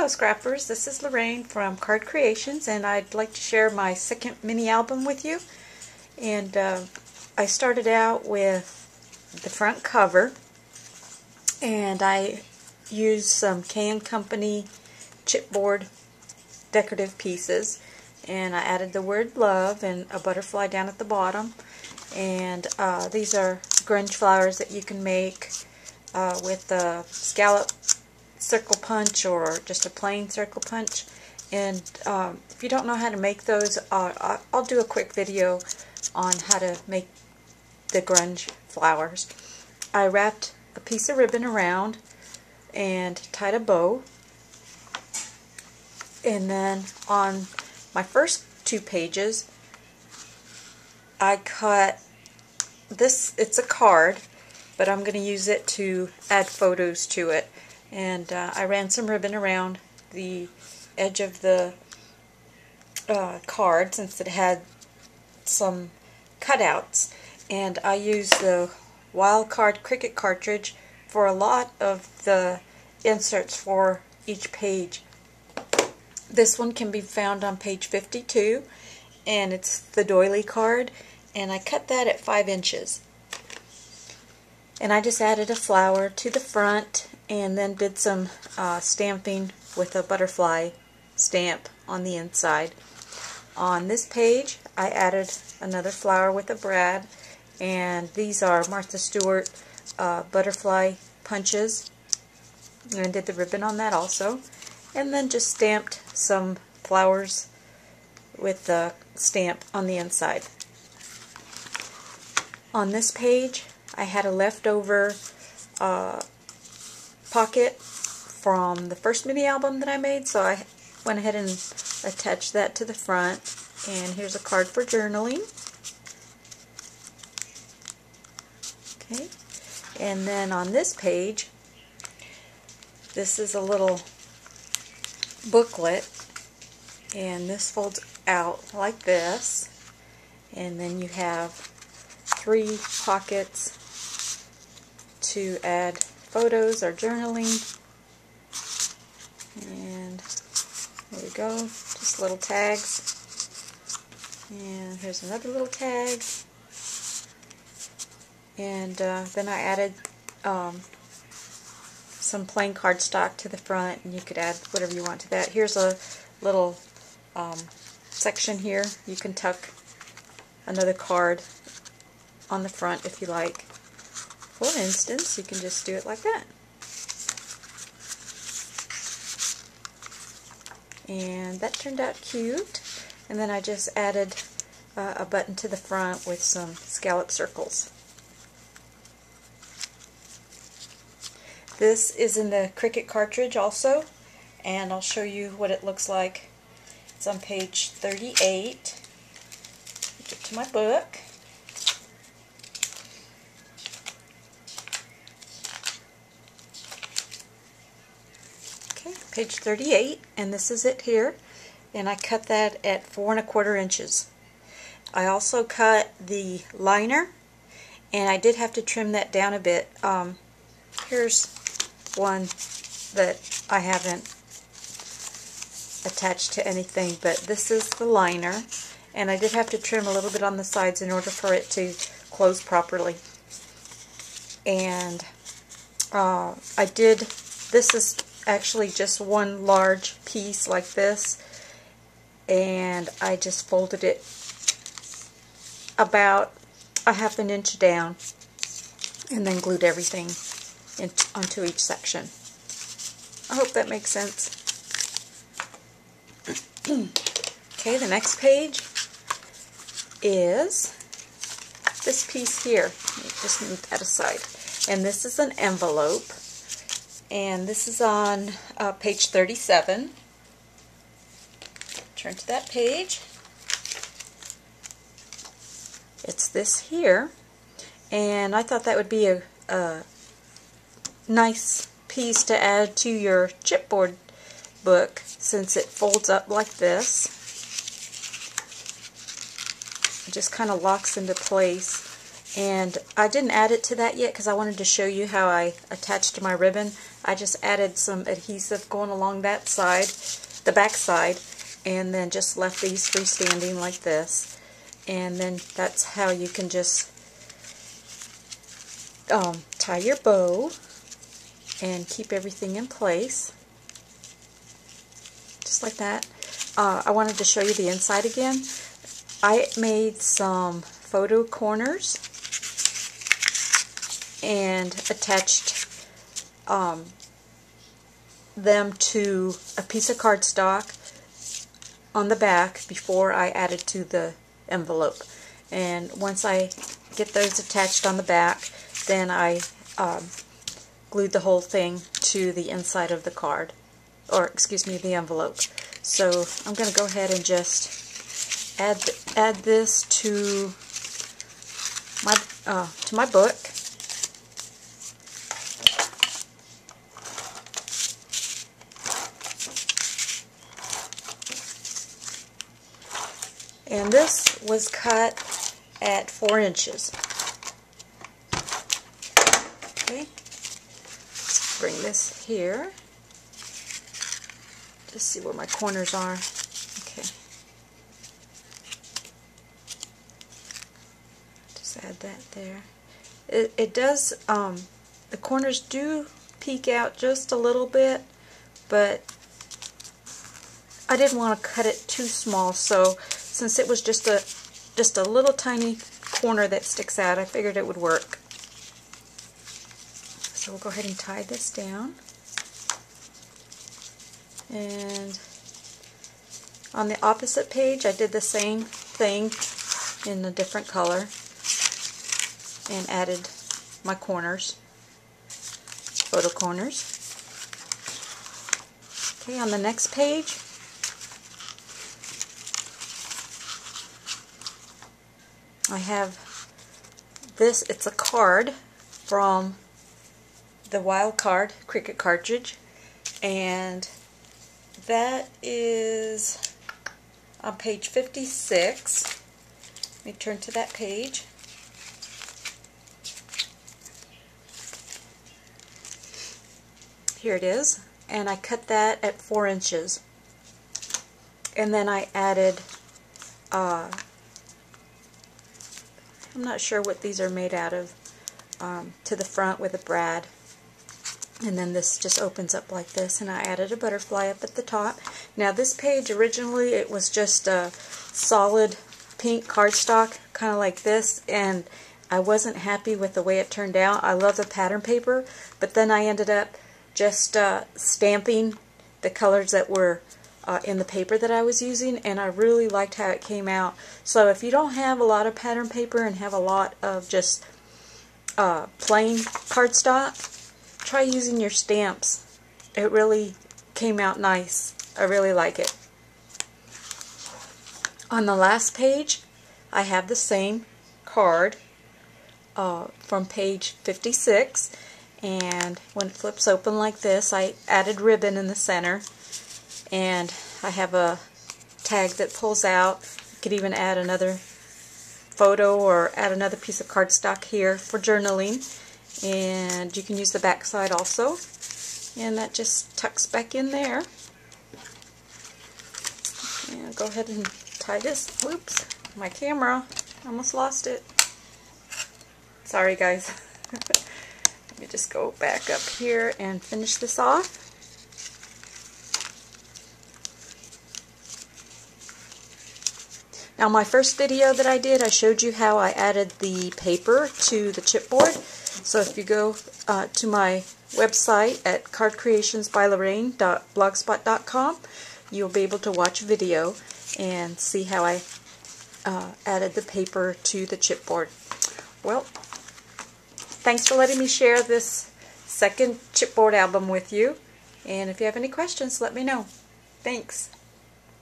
Scrappers, this is Lorraine from Card Creations, and I'd like to share my second mini album with you. And I started out with the front cover, and I used some K & Company chipboard decorative pieces, and I added the word love and a butterfly down at the bottom. And these are grunge flowers that you can make with a scallop circle punch or just a plain circle punch. And if you don't know how to make those, I'll do a quick video on how to make the grunge flowers. I wrapped a piece of ribbon around and tied a bow, and then on my first two pages I cut this. It's a card, but I'm going to use it to add photos to it. And I ran some ribbon around the edge of the card since it had some cutouts. And I used the Wild Card Cricut cartridge for a lot of the inserts for each page. This one can be found on page 52, and it's the doily card, and I cut that at 5 inches. And I just added a flower to the front and then did some stamping with a butterfly stamp on the inside. On this page I added another flower with a brad, and these are Martha Stewart butterfly punches, and I did the ribbon on that also, and then just stamped some flowers with the stamp on the inside. On this page I had a leftover pocket from the first mini album that I made, so I went ahead and attached that to the front. And here's a card for journaling. Okay, and then on this page, this is a little booklet, and this folds out like this, and then you have 3 pockets to add photos or journaling. And there we go, just little tags. And here's another little tag. And then I added some plain cardstock to the front, and you could add whatever you want to that. Here's a little section here. You can tuck another card on the front if you like. For instance, you can just do it like that. And that turned out cute. And then I just added a button to the front with some scallop circles. This is in the Cricut cartridge also, and I'll show you what it looks like. It's on page 38. Get to my book. Okay, page 38, and this is it here. And I cut that at 4 1/4 inches. I also cut the liner, and I did have to trim that down a bit. Here's one that I haven't attached to anything, but this is the liner, and I did have to trim a little bit on the sides in order for it to close properly. And this is actually just one large piece like this, and I just folded it about a 1/2 inch down and then glued everything onto each section. I hope that makes sense. Okay, the next page is this piece here. Just move that aside. And this is an envelope, and this is on page 37. Turn to that page. It's this here, and I thought that would be a nice piece to add to your chipboard book since it folds up like this. It just kind of locks into place. And I didn't add it to that yet because I wanted to show you how I attached my ribbon. I just added some adhesive going along that side, the back side, and then just left these freestanding like this. And then that's how you can just tie your bow and keep everything in place. Just like that. I wanted to show you the inside again. I made some photo corners and attached them to a piece of cardstock on the back before I added to the envelope. And once I get those attached on the back, then I glued the whole thing to the inside of the card, or excuse me, the envelope. So I'm going to go ahead and just add this to my book. And this was cut at 4 inches. Okay, let's bring this here. Just see where my corners are. Okay. Just add that there. It does, the corners do peek out just a little bit, but I didn't want to cut it too small, so since it was just a little tiny corner that sticks out, I figured it would work. So we'll go ahead and tie this down. And on the opposite page, I did the same thing in a different color and added my corners, photo corners. Okay, on the next page, I have this. It's a card from the Wild Card Cricut cartridge, and that is on page 56. Let me turn to that page. Here it is, and I cut that at 4 inches. And then I added I'm not sure what these are made out of, to the front with a brad. And then this just opens up like this, and I added a butterfly up at the top. Now this page, originally it was just a solid pink cardstock, kind of like this, and I wasn't happy with the way it turned out. I love the pattern paper, but then I ended up just stamping the colors that were in the paper that I was using, and I really liked how it came out. So if you don't have a lot of pattern paper and have a lot of just plain cardstock, try using your stamps. It really came out nice. I really like it. On the last page, I have the same card from page 56, and when it flips open like this, I added ribbon in the center, and I have a tag that pulls out. You could even add another photo or add another piece of cardstock here for journaling, and you can use the back side also, and that just tucks back in there. And I'll go ahead and tie this. Whoops, my camera, almost lost it. Sorry guys. Let me just go back up here and finish this off. Now my first video that I did, I showed you how I added the paper to the chipboard. So if you go to my website at cardcreationsbylorraine.blogspot.com, you'll be able to watch a video and see how I added the paper to the chipboard. Well, thanks for letting me share this second chipboard album with you. And if you have any questions, let me know. Thanks.